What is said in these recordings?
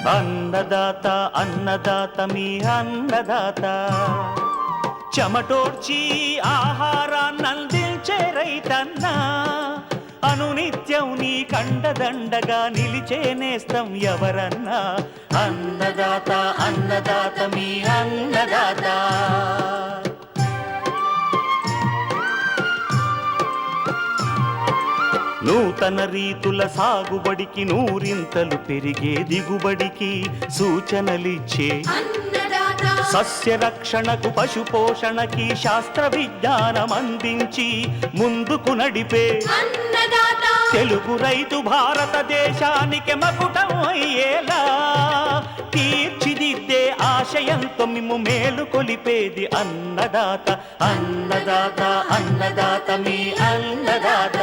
అన్నదాత అన్నదాత మీ అన్నదాత చెమటోడ్చి ఆహారాన్నందించే రైతన్నా అనునిత్యం నీ కండదండగా నిలిచే నేస్తం ఎవరన్నా అన్నదాత అన్నదాత మీ అన్నదాత. నూతన రీతుల సాగుబడికి నూరింతలు పెరిగే దిగుబడికి సూచనలిచ్చే సస్య రక్షణకు పశు పోషణకి శాస్త్ర విజ్ఞానం అందించి ముందుకు నడిపే తెలుగు రైతు భారతదేశానికి మకుటం అయ్యేలా తీర్చిదిద్దే ఆశయంతో మిమ్ము మేలు కొలిపేది అన్నదాత అన్నదాత అన్నదాత మీ అన్నదాత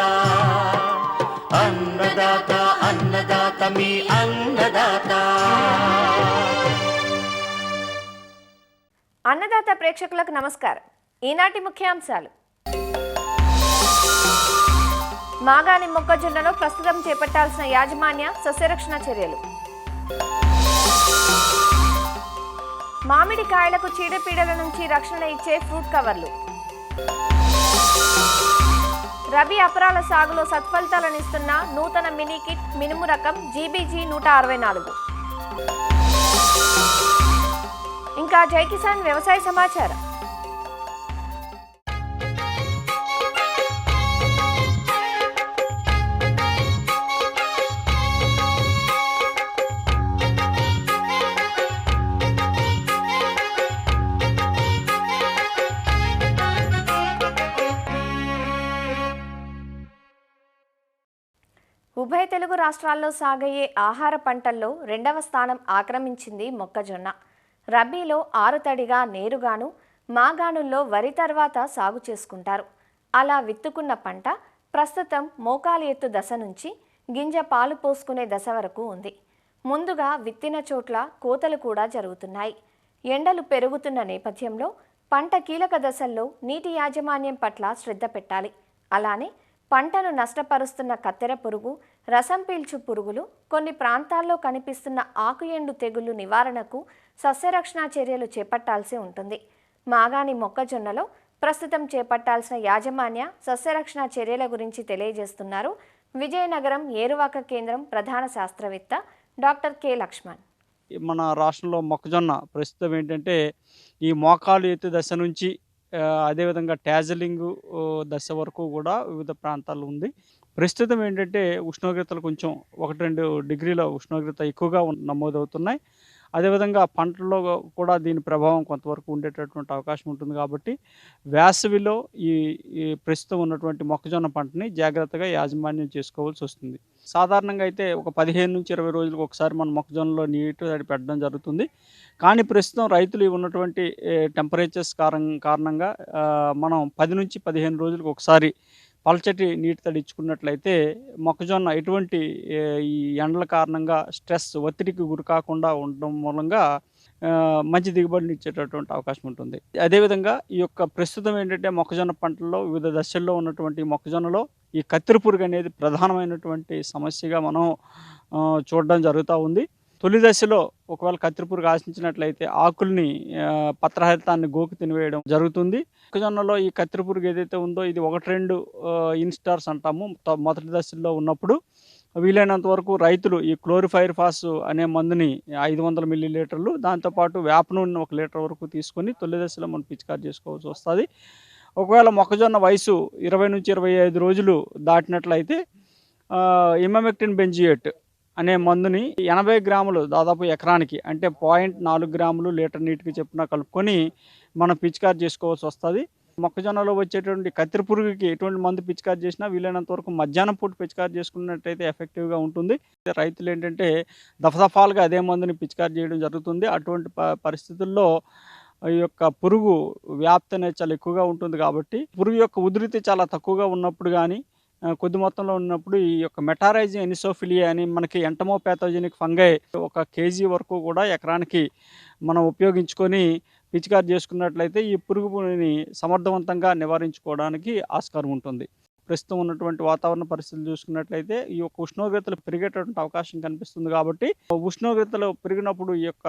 అన్నదాత అన్నదాత మీ అన్నదాత. అన్నదాత ప్రేక్షకులకు నమస్కారం. ఈనాటి ముఖ్యాంశాలు: మాగాణి మొక్కజొన్నలో ప్రస్తుతం చేపట్టాల్సిన యాజమాన్య సస్యరక్షణ చర్యలు, మామిడి కాయలకు చీడపీడల నుంచి రక్షణ ఇచ్చే ఫ్రూట్ కవర్లు, రబీ అపరాల సాగులో సత్ఫలితాలనిస్తున్న నూతన మినీ కిట్ మినుము రకం జీబీజీ 164. ఇంకా జై కిసాన్ వ్యవసాయ సమాచారం. ఉభయ తెలుగు రాష్ట్రాల్లో సాగయ్యే ఆహార పంటల్లో రెండవ స్థానం ఆక్రమించింది మొక్కజొన్న. రబీలో ఆరుతడిగా నేరుగాను, మాగాణుల్లో వరి తర్వాత సాగు చేసుకుంటారు. అలా విత్తుకున్న పంట ప్రస్తుతం మోకాలు ఎత్తు దశ నుంచి గింజ పాలు పోసుకునే దశ వరకు ఉంది. ముందుగా విత్తిన చోట్ల కోతలు కూడా జరుగుతున్నాయి. ఎండలు పెరుగుతున్న నేపథ్యంలో పంట కీలక దశల్లో నీటి యాజమాన్యం పట్ల శ్రద్ధ పెట్టాలి. అలానే పంటను నష్టపరుస్తున్న కత్తెర పురుగు, రసం పీల్చు పురుగులు, కొన్ని ప్రాంతాల్లో కనిపిస్తున్న ఆకుఎండు తెగుళ్లు నివారణకు సస్యరక్షణ చర్యలు చేపట్టాల్సి ఉంటుంది. మాగాణి మొక్కజొన్నలో ప్రస్తుతం చేపట్టాల్సిన యాజమాన్య సస్యరక్షణ చర్యల గురించి తెలియజేస్తున్నారు విజయనగరం ఏరువాక కేంద్రం ప్రధాన శాస్త్రవేత్త డాక్టర్ కె లక్ష్మణ్. మన రాష్ట్రంలో మొక్కజొన్న ప్రస్తుతం ఏంటంటే ఈ మోకాలు ఎత్తు దశ నుంచి అదేవిధంగా ట్యాజలింగ్ దశ వరకు కూడా వివిధ ప్రాంతాల్లో ఉంది. ప్రస్తుతం ఏంటంటే ఉష్ణోగ్రతలు కొంచెం 1-2 డిగ్రీల ఉష్ణోగ్రత ఎక్కువగా నమోదవుతున్నాయి. అదేవిధంగా పంటల్లో కూడా దీని ప్రభావం కొంతవరకు ఉండేటటువంటి అవకాశం ఉంటుంది. కాబట్టి వేసవిలో ఈ ప్రస్తుతం ఉన్నటువంటి మొక్కజొన్న పంటని జాగ్రత్తగా యాజమాన్యం చేసుకోవాల్సి వస్తుంది. సాధారణంగా అయితే ఒక 15 నుంచి 20 రోజులకు ఒకసారి మన మొక్కజొన్నలో నీటి తడి పెట్టడం జరుగుతుంది. కానీ ప్రస్తుతం రైతులు ఉన్నటువంటి టెంపరేచర్స్ కారణంగా మనం 10 నుంచి 15 రోజులకు ఒకసారి పల్చటి నీటి తడి ఇచ్చుకున్నట్లయితే మొక్కజొన్న ఎటువంటి ఈ ఎండల కారణంగా స్ట్రెస్ ఒత్తిడికి గురికాకుండా ఉండడం మూలంగా మంచి దిగుబడిని ఇచ్చేటటువంటి అవకాశం ఉంటుంది. అదేవిధంగా ఈ యొక్క ప్రస్తుతం ఏంటంటే మొక్కజొన్న పంటల్లో వివిధ దశల్లో ఉన్నటువంటి మొక్కజొన్నలో ఈ కత్తెర పురుగు అనేది ప్రధానమైనటువంటి సమస్యగా మనం చూడడం జరుగుతూ ఉంది. తొలి దశలో ఒకవేళ కత్తెర పురుగు ఆశించినట్లయితే ఆకుల్ని పత్రహరితాన్ని గోకి తినివేయడం జరుగుతుంది. మొక్కజొన్నలో ఈ కత్తెర పురుగు ఏదైతే ఉందో ఇది 1-2 ఇన్స్టార్స్ అంటాము. మొదటి దశలో ఉన్నప్పుడు వీలైనంత వరకు రైతులు ఈ క్లోరిఫైర్ఫాస్ అనే మందుని 500 మిల్లీలీటర్లు, దాంతోపాటు వేప నూనె 1 లీటర్ వరకు తీసుకొని తొలి దశలో మనం పిచికారి చేసుకోవాల్సి వస్తుంది. ఒకవేళ మొక్కజొన్న వయసు 20 నుంచి 25 రోజులు దాటినట్లయితే ఇమామెక్టిన్ బెంజియేట్ అనే మందుని 80 గ్రాములు దాదాపు ఎకరానికి అంటే 0.4 గ్రాములు లీటర్ నీటికి చొప్పున కలుపుకొని మనం పిచికారి చేసుకోవాల్సి వస్తుంది. మొక్కజొన్నలో వచ్చేటువంటి కత్తెర పురుగుకి ఎటువంటి మందు పిచికారి చేసినా వీలైనంత వరకు మధ్యాహ్నం పూట పిచికారి చేసుకున్నట్టయితే ఎఫెక్టివ్గా ఉంటుంది. రైతులు ఏంటంటే దఫదఫాలుగా అదే మందుని పిచికారి చేయడం జరుగుతుంది. అటువంటి పరిస్థితుల్లో ఈ యొక్క పురుగు వ్యాప్తి అనేది చాలా ఎక్కువగా ఉంటుంది. కాబట్టి పురుగు యొక్క ఉధృతి చాలా తక్కువగా ఉన్నప్పుడు కానీ కొద్ది మొత్తంలో ఉన్నప్పుడు ఈ యొక్క మెటారైజింగ్ ఎనిసోఫిలియా అని మనకి ఎంటమోపాథోజెనిక్ ఫంగై 1 కేజీ వరకు కూడా ఎకరానికి మనం ఉపయోగించుకొని పిచికారి చేసుకున్నట్లయితే ఈ పురుగుని సమర్థవంతంగా నివారించుకోవడానికి ఆస్కారం ఉంటుంది. ప్రస్తుతం ఉన్నటువంటి వాతావరణ పరిస్థితులు చూసుకున్నట్లయితే ఈ యొక్క ఉష్ణోగ్రతలు పెరిగేటటువంటి అవకాశం కనిపిస్తుంది. కాబట్టి ఉష్ణోగ్రతలు పెరిగినప్పుడు ఈ యొక్క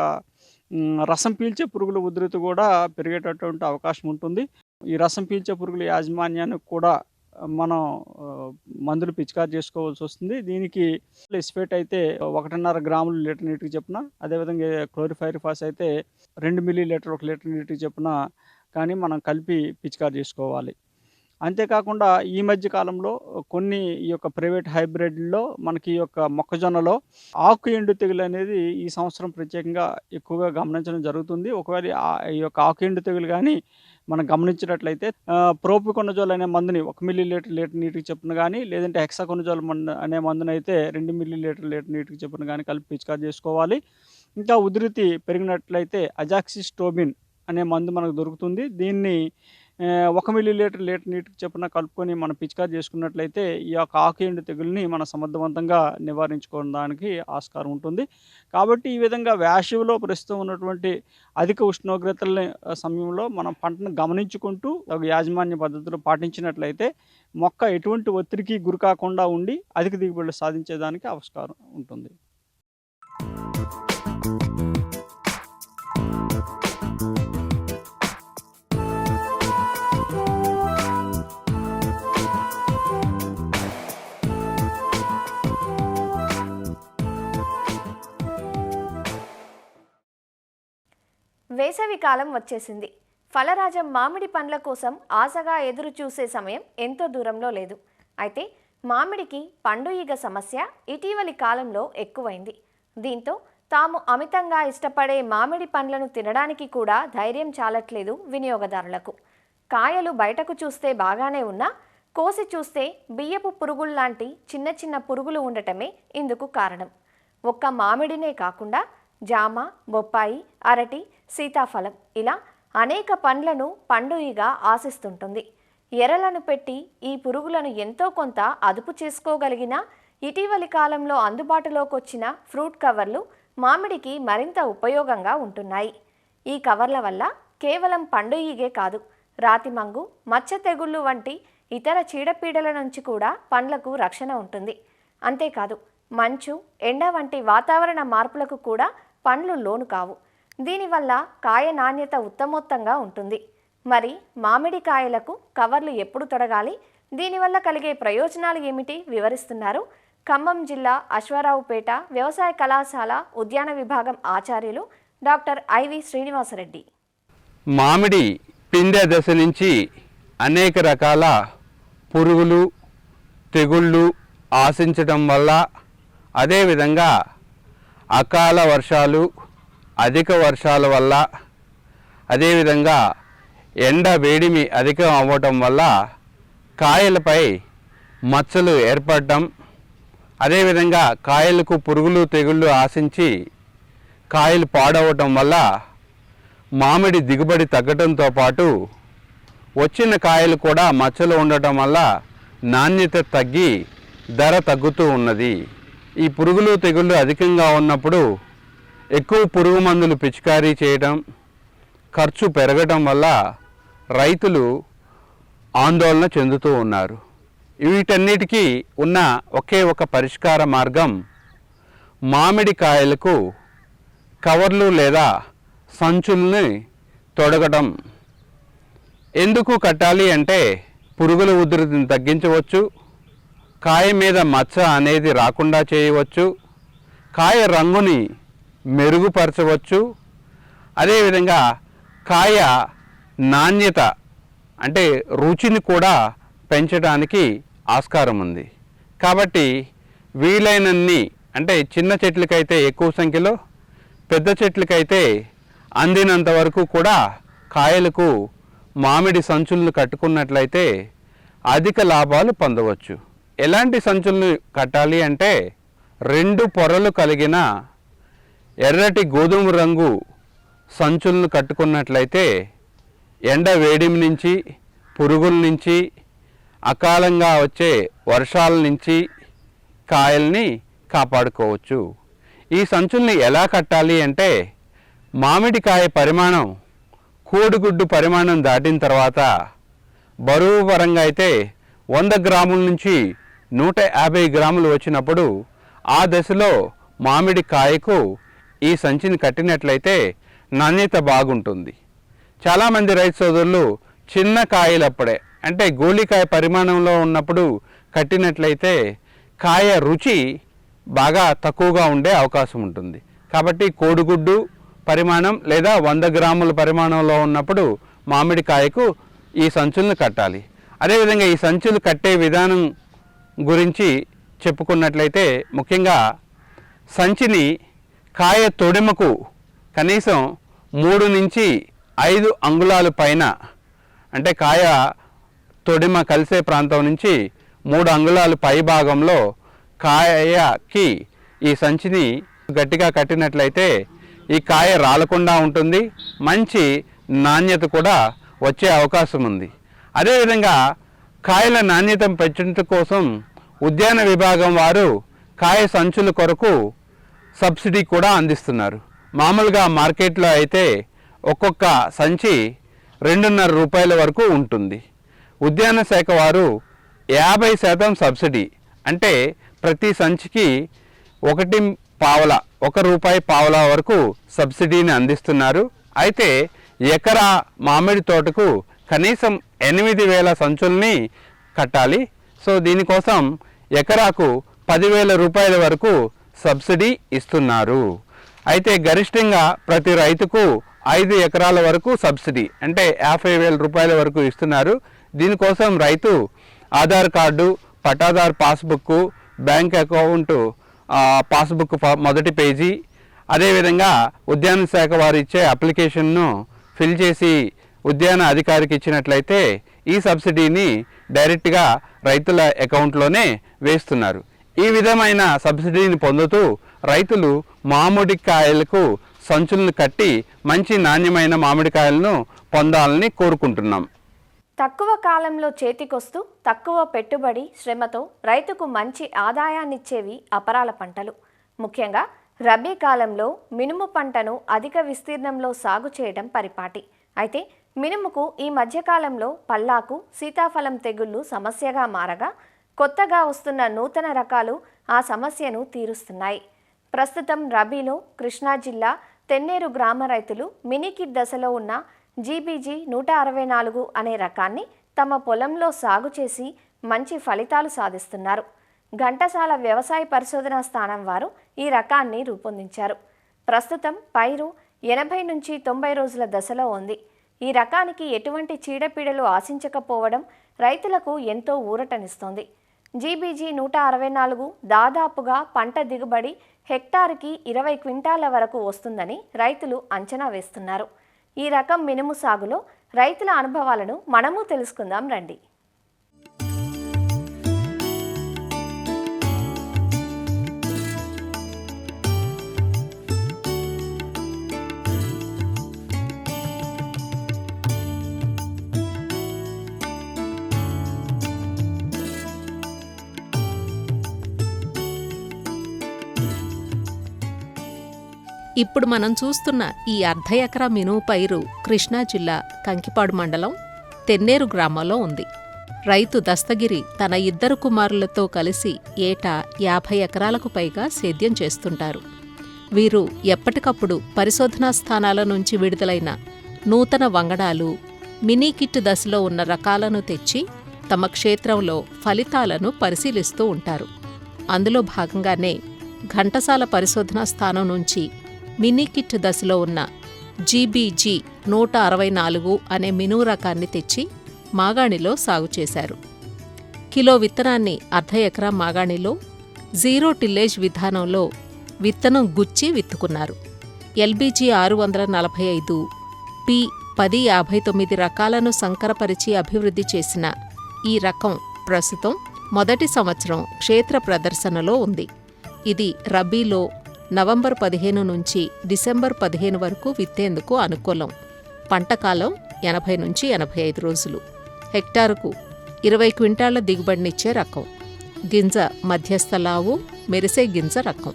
రసం పీల్చే పురుగుల ఉధృతి కూడా పెరిగేటటువంటి అవకాశం ఉంటుంది. ఈ రసం పీల్చే పురుగుల యాజమాన్యానికి కూడా మనం మందులు పిచికారి చేసుకోవాల్సి వస్తుంది. దీనికి ఎస్ఫేట్ అయితే 1.5 గ్రాములు లీటర్ నీటికి చొప్పున, అదేవిధంగా క్లోరిఫైరిఫాస్ అయితే 2 మిల్లీలీటర్ 1 లీటర్ నీటికి చొప్పున కానీ మనం కలిపి పిచికారి చేసుకోవాలి. అంతేకాకుండా ఈ మధ్య కాలంలో కొన్ని ఈ యొక్క ప్రైవేట్ హైబ్రిడ్లో మనకి ఈ యొక్క మొక్కజొన్నలో ఆకు ఎండు తెగులు అనేది ఈ సంవత్సరం ప్రత్యేకంగా ఎక్కువగా గమనించడం జరుగుతుంది. ఒకవేళ ఈ యొక్క ఆకు ఎండు తెగులు కానీ మనం గమనించినట్లయితే ప్రోపికొనజోల్ అనే మందుని 1 మిల్లీలీటర్ లీటర్ నీటికి చొప్పున కానీ, లేదంటే హెక్సాకొనజోల్ అనే మందునైతే 2 మిల్లీలీటర్ లీటర్ నీటికి చొప్పున కానీ కలిపి పిచికారి చేసుకోవాలి. ఇంకా ఉధృతి పెరిగినట్లయితే అజాక్సిస్ట్రోబిన్ అనే మందు మనకు దొరుకుతుంది. దీన్ని 1 మిల్లీలీటర్ లీటర్ నీటికి చొప్పున కలుపుకొని మనం పిచికారి చేసుకున్నట్లయితే ఈ యొక్క ఆకు ఎండు తెగుల్ని మనం సమర్థవంతంగా నివారించుకోవడానికి ఆస్కారం ఉంటుంది. కాబట్టి ఈ విధంగా వేసవిలో ప్రస్తుతం ఉన్నటువంటి అధిక ఉష్ణోగ్రతల సమయంలో మనం పంటను గమనించుకుంటూ ఒక యాజమాన్య పద్ధతులు పాటించినట్లయితే మొక్క ఎటువంటి ఒత్తిడికి గురి కాకుండా ఉండి అధిక దిగుబడులు సాధించేదానికి ఆస్కారం ఉంటుంది. వేసవి కాలం వచ్చేసింది. ఫలరాజం మామిడి పండ్ల కోసం ఆశగా ఎదురు చూసే సమయం ఎంతో దూరంలో లేదు. అయితే మామిడికి పండు ఈగ సమస్య ఇటీవలి కాలంలో ఎక్కువైంది. దీంతో తాము అమితంగా ఇష్టపడే మామిడి పండ్లను తినడానికి కూడా ధైర్యం చాలట్లేదు వినియోగదారులకు. కాయలు బయటకు చూస్తే బాగానే ఉన్నా కోసి చూస్తే బియ్యపు పురుగుల్లాంటి చిన్న చిన్న పురుగులు ఉండటమే ఇందుకు కారణం. ఒక్క మామిడినే కాకుండా జామ, బొప్పాయి, అరటి, సీతాఫలం ఇలా అనేక పండ్లను పండు ఈగ ఆశిస్తుంటుంది. ఎరలను పెట్టి ఈ పురుగులను ఎంతో కొంత అదుపు చేసుకోగలిగినా ఇటీవలి కాలంలో అందుబాటులోకి వచ్చిన ఫ్రూట్ కవర్లు మామిడికి మరింత ఉపయోగంగా ఉంటున్నాయి. ఈ కవర్ల వల్ల కేవలం పండు ఈగే కాదు, రాతిమంగు, మచ్చ తెగుళ్ళు వంటి ఇతర చీడపీడల నుంచి కూడా పండ్లకు రక్షణ ఉంటుంది. అంతేకాదు మంచు, ఎండ వంటి వాతావరణ మార్పులకు కూడా పండ్లు లోను కావు. దీనివల్ల కాయ నాణ్యత ఉత్తమోత్తంగా ఉంటుంది. మరి మామిడి కాయలకు కవర్లు ఎప్పుడు తొడగాలి, దీనివల్ల కలిగే ప్రయోజనాలు ఏమిటి వివరిస్తున్నారు ఖమ్మం జిల్లా అశ్వారావుపేట వ్యవసాయ కళాశాల ఉద్యాన విభాగం ఆచార్యులు డాక్టర్ ఐవి శ్రీనివాసరెడ్డి. మామిడి పిందె దశ నుంచి అనేక రకాల పురుగులు, తెగుళ్ళు ఆశించడం వల్ల, అదేవిధంగా అకాల వర్షాలు, అధిక వర్షాల వల్ల, అదేవిధంగా ఎండ వేడిమి అధికం అవ్వటం వల్ల కాయలపై మచ్చలు ఏర్పడటం, అదేవిధంగా కాయలకు పురుగులు తెగుళ్ళు ఆశించి కాయలు పాడవటం వల్ల మామిడి దిగుబడి తగ్గడంతో పాటు వచ్చిన కాయలు కూడా మచ్చలు ఉండటం వల్ల నాణ్యత తగ్గి ధర తగ్గుతూ ఉన్నది. ఈ పురుగులు తెగుళ్ళు అధికంగా ఉన్నప్పుడు ఎక్కువ పురుగు మందులు పిచికారీ చేయడం, ఖర్చు పెరగడం వల్ల రైతులు ఆందోళన చెందుతూ ఉన్నారు. వీటన్నిటికీ ఉన్న ఒకే ఒక పరిష్కార మార్గం మామిడికాయలకు కవర్లు లేదా సంచుల్ని తొడగడం. ఎందుకు కట్టాలి అంటే పురుగుల ఉధృతిని తగ్గించవచ్చు, కాయ మీద మచ్చ అనేది రాకుండా చేయవచ్చు, కాయ రంగుని మెరుగుపరచవచ్చు, అదేవిధంగా కాయ నాణ్యత అంటే రుచిని కూడా పెంచడానికి ఆస్కారం ఉంది. కాబట్టి వీలైనన్ని అంటే చిన్న చెట్లకైతే ఎక్కువ సంఖ్యలో, పెద్ద చెట్లకైతే అందినంత వరకు కూడా కాయలకు మామిడి సంచులను కట్టుకున్నట్లయితే అధిక లాభాలు పొందవచ్చు. ఎలాంటి సంచులను కట్టాలి అంటే 2 పొరలు కలిగిన ఎర్రటి గోధుమ రంగు సంచులను కట్టుకున్నట్లయితే ఎండ వేడిమి నుంచి, పురుగుల నుంచి, అకాలంగా వచ్చే వర్షాల నుంచి కాయల్ని కాపాడుకోవచ్చు. ఈ సంచుల్ని ఎలా కట్టాలి అంటే మామిడికాయ పరిమాణం కోడిగుడ్డు పరిమాణం దాటిన తర్వాత బరువు పరంగా అయితే 100 గ్రాముల నుంచి 150 గ్రాములు వచ్చినప్పుడు ఆ దశలో మామిడి కాయకు ఈ సంచిని కట్టినట్లయితే నాణ్యత బాగుంటుంది. చాలామంది రైతు సోదరులు చిన్న కాయలప్పుడే అంటే గోళీకాయ పరిమాణంలో ఉన్నప్పుడు కట్టినట్లయితే కాయ రుచి బాగా తక్కువగా ఉండే అవకాశం ఉంటుంది. కాబట్టి కోడిగుడ్డు పరిమాణం లేదా 100 గ్రాముల పరిమాణంలో ఉన్నప్పుడు మామిడికాయకు ఈ సంచులను కట్టాలి. అదేవిధంగా ఈ సంచులు కట్టే విధానం గురించి చెప్పుకున్నట్లయితే ముఖ్యంగా సంచిని కాయ తొడిమకు కనీసం 3 నుంచి 5 అంగుళాల పైన అంటే కాయ తొడిమ కలిసే ప్రాంతం నుంచి 3 అంగుళాల పై భాగంలో కాయకి ఈ సంచిని గట్టిగా కట్టినట్లయితే ఈ కాయ రాలకుండా ఉంటుంది, మంచి నాణ్యత కూడా వచ్చే అవకాశం ఉంది. అదేవిధంగా కాయల నాణ్యత పెంచడం కోసం ఉద్యాన విభాగం వారు కాయ సంచుల కొరకు సబ్సిడీ కూడా అందిస్తున్నారు. మామూలుగా మార్కెట్లో అయితే ఒక్కొక్క సంచి 2.5 రూపాయల వరకు ఉంటుంది. ఉద్యాన శాఖ వారు 50% సబ్సిడీ అంటే ప్రతి సంచికి 1 రూపాయి పావలా వరకు సబ్సిడీని అందిస్తున్నారు. అయితే ఎకరా మామిడి తోటకు కనీసం 8,000 సంచుల్ని కట్టాలి. సో దీనికోసం ఎకరాకు 10,000 రూపాయల వరకు సబ్సిడీ ఇస్తున్నారు. అయితే గరిష్టంగా ప్రతి రైతుకు 5 ఎకరాల వరకు సబ్సిడీ అంటే 50,000 రూపాయల వరకు ఇస్తున్నారు. దీనికోసం రైతు Aadhaar card, pattadar passbook, bank account passbook మొదటి పేజీ, అదేవిధంగా ఉద్యాన శాఖ వారు ఇచ్చే అప్లికేషన్ను ఫిల్ చేసి ఉద్యాన అధికారికి ఇచ్చినట్లయితే ఈ సబ్సిడీని డైరెక్ట్గా రైతుల అకౌంట్లోనే వేస్తున్నారు. ఈ విధమైన సబ్సిడీని పొందుతూ రైతులు మామిడికాయలకు సంచులను కట్టి మంచి నాణ్యమైన మామిడికాయలను పొందాలని కోరుకుంటున్నాం. తక్కువ కాలంలో చేతికొస్తూ తక్కువ పెట్టుబడి శ్రమతో రైతుకు మంచి ఆదాయాన్నిచ్చేవి అపరాల పంటలు. ముఖ్యంగా రబీ కాలంలో మినుము పంటను అధిక విస్తీర్ణంలో సాగు చేయడం పరిపాటి. అయితే మినుముకు ఈ మధ్యకాలంలో పల్లాకు, సీతాఫలం తెగుళ్లు సమస్యగా మారగా కొత్తగా వస్తున్న నూతన రకాలు ఆ సమస్యను తీరుస్తున్నాయి. ప్రస్తుతం రబీలో కృష్ణా జిల్లా తెన్నేరు గ్రామ రైతులు మినీకిట్ దశలో ఉన్న జీబీజీ 164 అనే రకాన్ని తమ పొలంలో సాగు చేసి మంచి ఫలితాలు సాధిస్తున్నారు. ఘంటసాల వ్యవసాయ పరిశోధనా స్థానం వారు ఈ రకాన్ని రూపొందించారు. ప్రస్తుతం పైరు 80 నుంచి 90 రోజుల దశలో ఉంది. ఈ రకానికి ఎటువంటి చీడపీడలు ఆశించకపోవడం రైతులకు ఎంతో ఊరటనిస్తోంది. జీబీజీ 164 దాదాపుగా పంట దిగుబడి హెక్టారుకి 20 క్వింటాల వరకు వస్తుందని రైతులు అంచనా వేస్తున్నారు. ఈ రకం మినుము సాగులో రైతుల అనుభవాలను మనము తెలుసుకుందాం రండి. ఇప్పుడు మనం చూస్తున్న ఈ 1/2 ఎకరా మినుము పైరు కృష్ణా జిల్లా కంకిపాడు మండలం తెన్నేరు గ్రామంలో ఉంది. రైతు దస్తగిరి తన 2 కుమారులతో కలిసి ఏటా 50 ఎకరాలకు పైగా సేద్యం చేస్తుంటారు. వీరు ఎప్పటికప్పుడు పరిశోధనా స్థానాల నుంచి విడుదలైన నూతన వంగడాలు, మినీ కిట్ దశలో ఉన్న రకాలను తెచ్చి తమ క్షేత్రంలో ఫలితాలను పరిశీలిస్తూ ఉంటారు. అందులో భాగంగానే ఘంటసాల పరిశోధనా స్థానం నుంచి మినీ కిట్ దశలో ఉన్న జీబీజీ 164 అనే మినుము రకాన్ని తెచ్చి మాగాణిలో సాగు చేశారు. కిలో విత్తనాన్ని 1/2 ఎకరా మాగాణిలో 0 టిల్లేజ్ విధానంలో విత్తనం గుచ్చి విత్తుకున్నారు. ఎల్బీజీ 645, P1059 రకాలను సంకరపరిచి అభివృద్ధి చేసిన ఈ రకం ప్రస్తుతం మొదటి సంవత్సరం క్షేత్ర ప్రదర్శనలో ఉంది. ఇది రబీలో నవంబర్ 15 నుంచి డిసెంబర్ 15 వరకు విత్తేందుకు అనుకూలం. పంటకాలం 80 నుంచి 85 రోజులు. హెక్టారుకు 20 క్వింటాళ్ల దిగుబడినిచ్చే రకం. గింజ మధ్యస్థ లావు, మెరిసే గింజ రకం.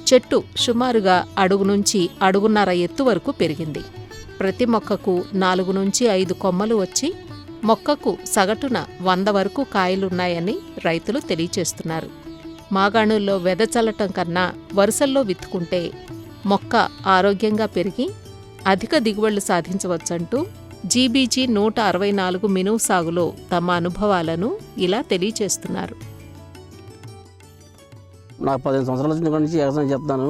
చెట్టు సుమారుగా అడుగు నుంచి అడుగున్నర ఎత్తు వరకు పెరిగింది. ప్రతి మొక్కకు 4 నుంచి 5 కొమ్మలు వచ్చి మొక్కకు సగటున 100 వరకు కాయలున్నాయని రైతులు తెలియచేస్తున్నారు. మాగాణుల్లో వెదచల్లటం కన్నా వరుసల్లో విత్తుకుంటే మొక్క ఆరోగ్యంగా పెరిగి అధిక దిగుబడులు సాధించవచ్చంటూ జీబీజీ 164 మినుము సాగులో తమ అనుభవాలను ఇలా తెలియచేస్తున్నారు. నాకు 15 సంవత్సరాల నుంచి వ్యవసాయం చేస్తాను.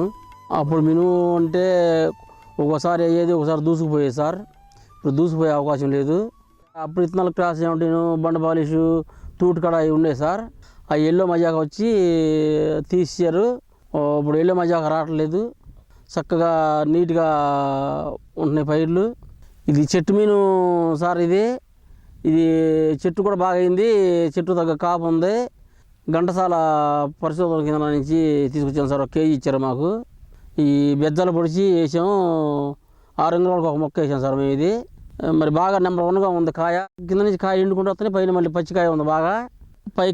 అప్పుడు మినుము అంటే ఒక్కోసారి అయ్యేది, ఒకసారి దూసుకుపోయేది సార్. ఇప్పుడు దూసుకుపోయే అవకాశం లేదు. అప్పుడు ఇత్తనాలు క్రాస్ ఏమంటాను, బండ పాలిషు, తూటుకడ అవి ఉండే సార్. ఆ ఎల్లో మజాక వచ్చి తీసారు. ఇప్పుడు ఎల్లో మజాక రావట్లేదు. చక్కగా నీట్గా ఉంటున్నాయి పైర్లు. ఇది చెట్టు మీను సార్. ఇది చెట్టు కూడా బాగా అయింది. చెట్టు తగ్గ కాపు ఉంది. ఘంటసాల పరిశోధన కింద నుంచి తీసుకొచ్చాను సార్. 1 కేజీ ఇచ్చారు మాకు. ఈ బెజ్జలు పొడిచి వేసాము. 6 రోజులకు ఒక మొక్క వేసాం సార్ మేము. ఇది మరి బాగా నెంబర్ 1గా ఉంది కాయ. కింద నుంచి కాయ ఎండుకుంటూ వస్తుంది, పైన మళ్ళీ పచ్చికాయ ఉంది బాగా.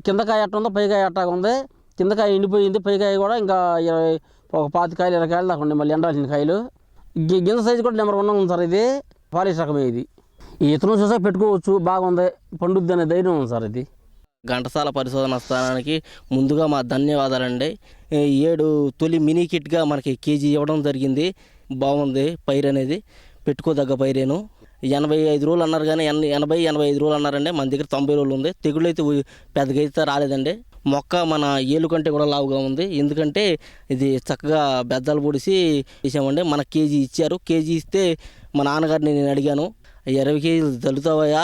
కింద కాయ అట్ట ఉందో, పైకాయ అట్టాగా ఉంది. కింద కాయ ఎండిపోయింది, పైకాయ కూడా ఇంకా 25 కాయలు 20 కాయలు దాకా ఉన్నాయి మళ్ళీ ఎండాల్సిన కాయలు. గింజ సైజు కూడా నెంబర్ 1 ఉంది సార్. ఇది పాలిష్ రకమే. ఇది ఈ ఇతను చూసా పెట్టుకోవచ్చు, బాగుంది, పండుద్ది అనే ధైర్యం ఉంది సార్. ఇది ఘంటసాల పరిశోధన స్థానానికి ముందుగా మా ధన్యవాదాలండి. 7 తొలి మినీ కిట్గా మనకి కేజీ ఇవ్వడం జరిగింది. బాగుంది పైరు అనేది, పెట్టుకోదగ్గ పైరేను. 85 రోజులు అన్నారు కానీ 80-85 రోజులు అన్నారండి. మన దగ్గర 90 రోజులు ఉంది. తెగుళ్ళు అయితే పెద్దగా అయితే రాలేదండి. మొక్క మన ఏలు కంటే కూడా లావుగా ఉంది. ఎందుకంటే ఇది చక్కగా బెద్దలు పొడిసి వేసామండి. మన కేజీ ఇచ్చారు. కేజీ ఇస్తే మా నాన్నగారిని నేను అడిగాను, 20 కేజీలు తల్లుతావా,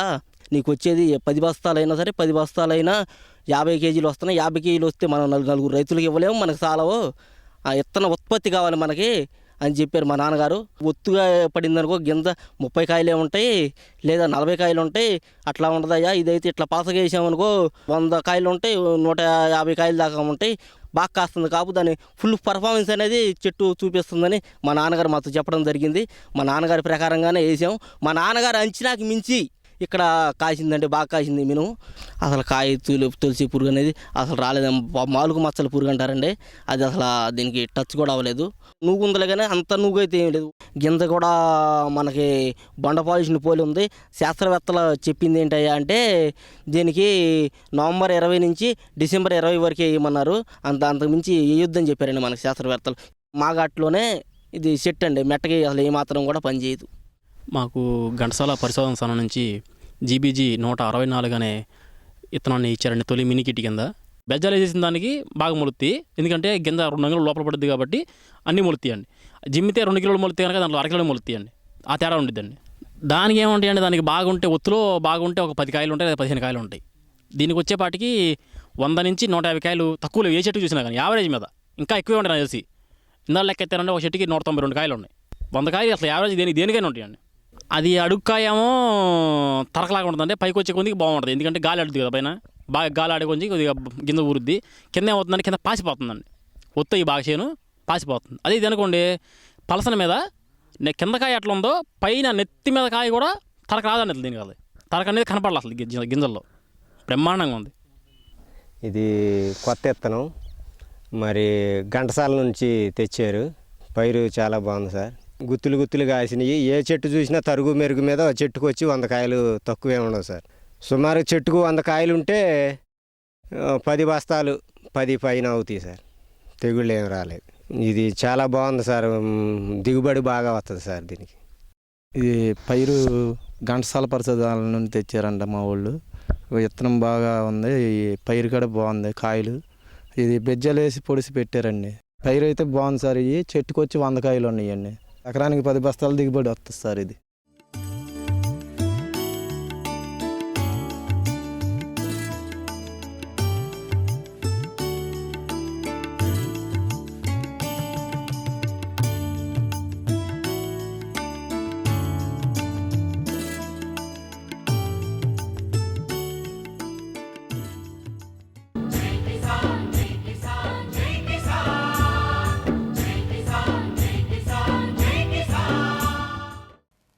నీకు వచ్చేది 10 బస్తాలైనా సరే, 10 బస్తాలైనా 50 కేజీలు వస్తున్నాయి. 50 కేజీలు వస్తే మనం నలుగురు రైతులకు ఇవ్వలేము, మనకు చాలవు. ఆ ఇత్తన ఉత్పత్తి కావాలి మనకి అని చెప్పారు మా నాన్నగారు. ఒత్తుగా పడిందనుకో గింజ 30 కాయలే ఉంటాయి, లేదా 40 కాయలు ఉంటాయి. అట్లా ఉండదయ్యా. ఇదైతే ఇట్లా పాసగా వేసామనుకో 100 కాయలు ఉంటాయి, 150 కాయలు దాకా ఉంటాయి. బాగా కాస్తుంది కాపు. దాని ఫుల్ పర్ఫార్మెన్స్ అనేది చెట్టు చూపిస్తుందని మా నాన్నగారు మాతో చెప్పడం జరిగింది. మా నాన్నగారి ప్రకారంగానే వేసాం. మా నాన్నగారు అంచనాకి మించి ఇక్కడ కాసిందండి, బాగా కాసింది మినుము. అసలు కాయ తులసి పురుగు అనేది అసలు రాలేదు. మాలుగు మచ్చల పురుగు అంటారండి, అది అసలు దీనికి టచ్ కూడా అవ్వలేదు. నువ్వు ఉందలే కానీ అంత నువ్వు అయితే ఏం లేదు. గింజ కూడా మనకి బండ పాలిష్ని పోలి ఉంది. శాస్త్రవేత్తలు చెప్పింది ఏంటయ్యా అంటే దీనికి నవంబర్ 20 నుంచి డిసెంబర్ 20 వరకే వేయమన్నారు. అంతకుమించి వేయొద్దని చెప్పారండి మనకి శాస్త్రవేత్తలు. మాగాట్లోనే ఇది సెట్ అండి, మెట్టకి అసలు ఏమాత్రం కూడా పనిచేయదు. మాకు ఘంటసాల పరిశోధన స్థానం నుంచి జీబీజీ 164 అనే ఇత్తనాన్ని ఇచ్చారండి, తొలి మినీ కిట్ కింద. బెజ్జాలు వేసేసిన దానికి బాగా మొలుతాయి. ఎందుకంటే గింజ 2 అంగుళాలు లోపల పడుతుంది కాబట్టి అన్నీ మొలుతాయండి. జిమ్మితే 2 కిలోలు మొలుతాయి కనుక దాంట్లో 1 కిలో మొలుతాయండి. ఆ తేడా ఉండిద్దండి. దానికి ఏముంటాయండి, దానికి బాగుంటే ఒత్తులో బాగుంటే ఒక 10 కాయలు ఉంటాయి, లేదా 15 కాయలు ఉంటాయి. దీనికి వచ్చేపాటికి 100 నుంచి 150 కాయలు తక్కువలో ఏ చెట్టు చూసినా కానీ యావరేజ్ మీద ఇంకా ఎక్కువే ఉంటాయి నాకు తెలిసి. ఇందాక లెక్క ఎత్తారంటే ఒక చెట్టుకి 192 కాయలు ఉన్నాయి. 100 కాయలు అసలు యావరేజ్ దేనికైనా ఉంటాయండి. అది అడుగుకాయేమో తరకలాగా ఉంటుందంటే పైకి వచ్చే కొద్దికి బాగుంటుంది. ఎందుకంటే గాలి ఆడుతుంది కదా పైన, బాగా గాలి ఆడే కొంచెం కొద్దిగా గింజ ఊరుద్ది. కింద ఏమవుతుందంటే కింద పాసిపోతుందండి. ఒత్తు బాగా చేను పాసిపోతుంది. అదే ఇది అనుకోండి పలసన మీద కింద కాయ ఎట్లా ఉందో పైన నెత్తి మీద కాయ కూడా తరక రాదండి. దీనికి అది తరక అనేది కనపడాలి అసలు గింజల్లో. బ్రహ్మాండంగా ఉంది. ఇది కొత్త ఇత్తనం, మరి ఘంటసాల నుంచి తెచ్చారు. పైరు చాలా బాగుంది సార్. గుత్తులు కాసినవి. ఏ చెట్టు చూసినా తరుగు మెరుగు మీద చెట్టుకు వచ్చి 100 కాయలు తక్కువే ఉండవు సార్. సుమారు చెట్టుకు 100 కాయలు ఉంటే 10 బస్తాలు 10 పైన అవుతాయి సార్. తెగుళ్ళు ఏం రాలేదు. ఇది చాలా బాగుంది సార్. దిగుబడి బాగా వస్తుంది సార్ దీనికి. ఇది పైరు ఘంటసాల పరిశోధన నుండి తెచ్చారంట మా వాళ్ళు. విత్తనం బాగా ఉంది, పైరు కూడా బాగుంది. కాయలు ఇది బెజ్జలు వేసి పొడిసి పెట్టారండి. పైరు అయితే బాగుంది సార్. ఇవి చెట్టుకు వచ్చి 100 కాయలు ఉన్నాయండి. ఎకరానికి 10 బస్తాలు దిగుబడి వస్తుంది సార్. ఇది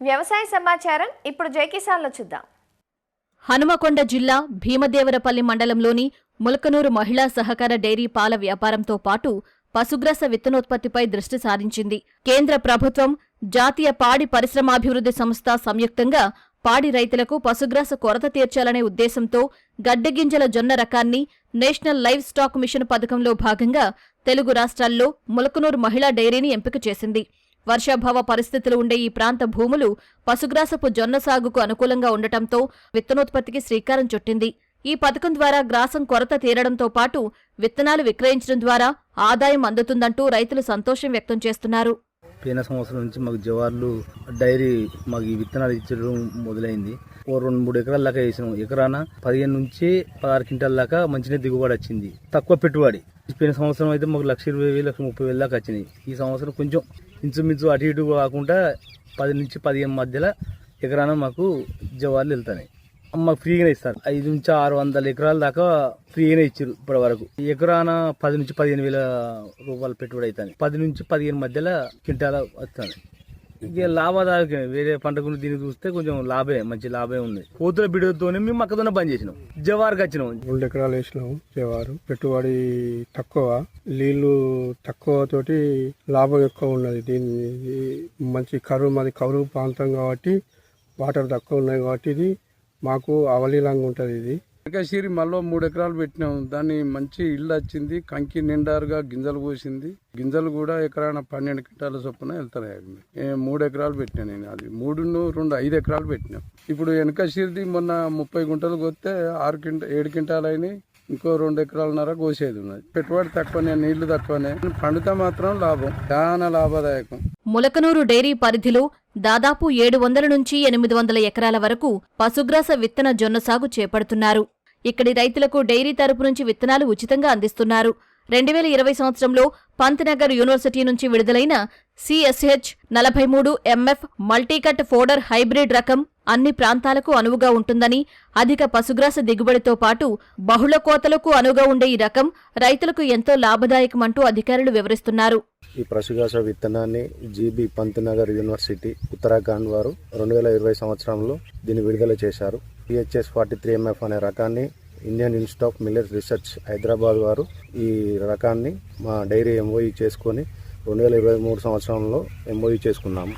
వ్యవసాయ సమాచారం ఇప్పుడు జై కిసాన్లో చూద్దాం. హనుమకొండ జిల్లా భీమదేవరపల్లి మండలంలోని ములకనూరు మహిళా సహకార డైరీ పాల వ్యాపారంతో పాటు పశుగ్రాస విత్తనోత్పత్తిపై దృష్టి సారించింది. కేంద్ర ప్రభుత్వం, జాతీయ పాడి పరిశ్రమాభివృద్ధి సంస్థ సంయుక్తంగా పాడి రైతులకు పశుగ్రాస కొరత తీర్చాలనే ఉద్దేశంతో గడ్డి గింజల జొన్న రకాన్ని నేషనల్ లైవ్ స్టాక్ మిషన్ పథకంలో భాగంగా తెలుగు రాష్ట్రాల్లో ములకనూరు మహిళా డైరీని ఎంపిక చేసింది. వర్షాభావ పరిస్థితులు ఉండే ఈ ప్రాంత భూములు పశుగ్రాసపు జొన్న సాగుకు అనుకూలంగా ఉండటంతో విత్తనోత్పత్తికి శ్రీకారం చుట్టింది. ఈ పథకం ద్వారా గ్రాసం కొరత తీరడంతో పాటు విత్తనాలు విక్రయించడం ద్వారా ఆదాయం అందుతుందంటూ రైతులు సంతోషం వ్యక్తం చేస్తున్నారు. పోయిన సంవత్సరం నుంచి మాకు జవార్లు డైరీ మాకు ఈ విత్తనాలు ఇచ్చడం మొదలైంది. ఓ 2-3 ఎకరాల దాకా వేసినాం. ఎకరాన 15 నుంచి 16 క్వింటాల దాకా మంచిగా దిగుబడి వచ్చింది. తక్కువ పెట్టుబడి. పోయిన సంవత్సరం అయితే మాకు 1,20,000, 1,30,000 దాకా వచ్చినాయి. ఈ సంవత్సరం కొంచెం ఇంచుమించు అటు ఇటు కాకుండా 10 నుంచి 15 మధ్యలో ఎకరాన మాకు జవార్లు వెళ్తాయి. మాకు ఫ్రీగానే ఇస్తారు. 5 నుంచి 600 ఎకరాల దాకా ఫ్రీగానే ఇచ్చారు ఇప్పటి వరకు. ఎకరాన 10 నుంచి 15,000 రూపాయలు పెట్టుబడి అవుతుంది. 10 నుంచి 15 మధ్యలో క్వింటాల వస్తుంది. ఇక లాభదాయకమే. వేరే పంట గురించి దీన్ని చూస్తే కొంచెం మంచి లాభే ఉంది. కోతుల బిడ్డతోనే మేము మొక్కతోనే బంద్ చేసినాం. జవారుకి వచ్చినాం. 2 ఎకరాలు వేసినాం జవారు. పెట్టుబడి తక్కువ, నీళ్లు తక్కువ తోటి లాభం ఎక్కువ ఉన్నది. దీన్ని మంచి మాది కరువు ప్రాంతం కాబట్టి వాటర్ తక్కువ ఉన్నాయి కాబట్టి ఇది మాకు అవలీలంగా ఉంటుంది. ఇది వెనకశీరి మళ్ళీ 3 ఎకరాలు పెట్టినాం. దాన్ని మంచి ఇల్లు వచ్చింది. కంకి నిండారుగా గింజలు పోసింది. గింజలు కూడా ఎకరాన 12 క్వింటాల చొప్పున వెళ్తాయి. 3 ఎకరాలు పెట్టినా నేను. అది 3-2 5 ఎకరాలు పెట్టినాం. ఇప్పుడు వెనకశీరిది మొన్న 30 గుంటలు కొస్తే 7 క్వింటాలు అయినాయి. ఇంకో 2 ఎకరాలన్నర కోసేది ఉన్నది. పెట్టుబడి తక్కువనే, నీళ్లు తక్కువనే, పండుత మాత్రం లాభం, చాలా లాభదాయకం. ములకనూరు డైరీ పరిధిలో దాదాపు 700 నుంచి 800 ఎకరాల వరకు పశుగ్రాస విత్తన జొన్న సాగు చేపడుతున్నారు. ఇక్కడి రైతులకు డైరీ తరపు నుంచి విత్తనాలు ఉచితంగా అందిస్తున్నారు. 2020 సంవత్సరంలో పంత్నగర్ యూనివర్సిటీ నుంచి విడుదలైన CSH 43 MF మల్టీకట్ ఫోడర్ హైబ్రిడ్ రకం అన్ని ప్రాంతాలకు అనువుగా ఉంటుందని, అధిక పశుగ్రాస దిగుబడితో పాటు బహుళ కోతలకు అనువుగా ఉండే ఈ రకం రైతులకు ఎంతో లాభదాయకమంటూ అధికారులు వివరిస్తున్నారు. ఈ పశుగ్రాస విత్తనాన్ని GB పంత్నగర్ యూనివర్సిటీ ఉత్తరాఖండ్ వారు 2020 సంవత్సరంలో దీన్ని విడుదల చేశారు. CHS 43 MF అనే రకాన్ని Indian institute of millet research Hyderabad వారు ఈ రకాన్ని మా డైరీ MOE చేసుకొని 2023 సంవత్సరంలో MOE చేసుకున్నాము.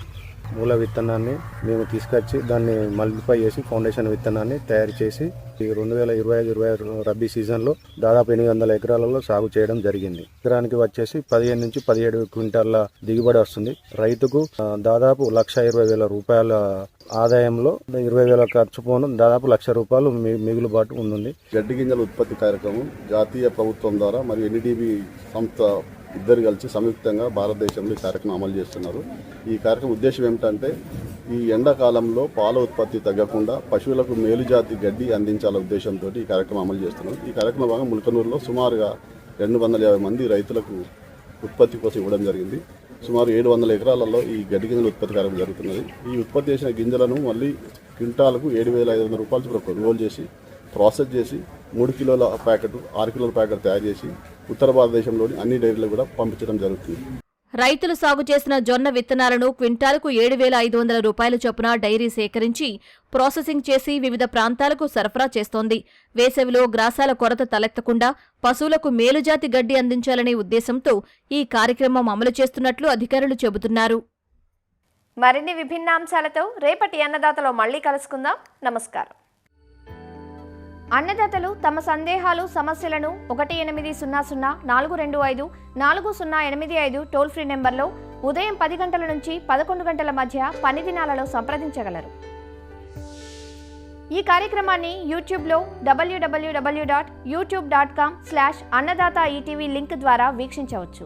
మూల విత్తనాన్ని మేము తీసుకొచ్చి దాన్ని మల్టిప్లై చేసి ఫౌండేషన్ విత్తనాన్ని తయారు చేసి 2025-26 రబీ సీజన్లో దాదాపు 800 ఎకరాలలో సాగు చేయడం జరిగింది. ఎకరానికి వచ్చేసి 15 నుంచి 17 క్వింటాల దిగుబడి వస్తుంది. రైతుకు దాదాపు 1,20,000 రూపాయల ఆదాయంలో 20,000 ఖర్చు పోను దాదాపు 1,00,000 రూపాయలు మిగులుబాటు ఉంది. గడ్డి గింజల ఉత్పత్తి కార్యక్రమం జాతీయ ప్రభుత్వం ద్వారా మరియు NDDB సంస్థ ఇద్దరు కలిసి సంయుక్తంగా భారతదేశంలో ఈ కార్యక్రమం అమలు చేస్తున్నారు. ఈ కార్యక్రమం ఉద్దేశం ఏమిటంటే ఈ ఎండాకాలంలో పాల ఉత్పత్తి తగ్గకుండా పశువులకు మేలుజాతి గడ్డి అందించాలనే ఉద్దేశంతో ఈ కార్యక్రమం అమలు చేస్తున్నారు. ఈ కార్యక్రమం భాగంగా ములకనూరులో సుమారుగా 250 మంది రైతులకు ఉత్పత్తి కోసం ఇవ్వడం జరిగింది. సుమారు 700 ఎకరాలలో ఈ గడ్డి గింజల ఉత్పత్తి కార్యక్రమం జరుగుతున్నది. ఈ ఉత్పత్తి చేసిన గింజలను మళ్ళీ క్వింటాలకు 7,500 రూపాయల చొప్పున కొనుగోలు చేసి ప్రాసెస్ చేసి 3 కిలోల ప్యాకెట్ 6 కిలోల ప్యాకెట్ తయారు చేసి ఉత్తర భారతదేశంలోని అన్ని డైరీలకు కూడా పంపించడం జరుగుతుంది. రైతులు సాగు చేసిన జొన్న విత్తనాలను క్వింటాలకు 7,500 రూపాయల చొప్పున డైరీ సేకరించి ప్రాసెసింగ్ చేసి వివిధ ప్రాంతాలకు సరఫరా చేస్తోంది. వేసవిలో గ్రాసాల కొరత తలెత్తకుండా పశువులకు మేలుజాతి గడ్డి అందించాలనే ఉద్దేశంతో ఈ కార్యక్రమం అమలు చేస్తున్నట్లు అధికారులు చెబుతున్నారు. మరిన్ని విభిన్నాంశాలతో రేపటి అన్నదాతలో మళ్లీ కలుసుకుందాం. నమస్కారం. అన్నదాతలు తమ సందేహాలు, సమస్యలను 1800-425-4085 టోల్ ఫ్రీ నెంబర్లో ఉదయం 10 గంటల నుంచి 11 గంటల మధ్య పని దినాలలో సంప్రదించగలరు. ఈ కార్యక్రమాన్ని యూట్యూబ్లో www.youtube.com/annadaata ETV లింక్ ద్వారా వీక్షించవచ్చు.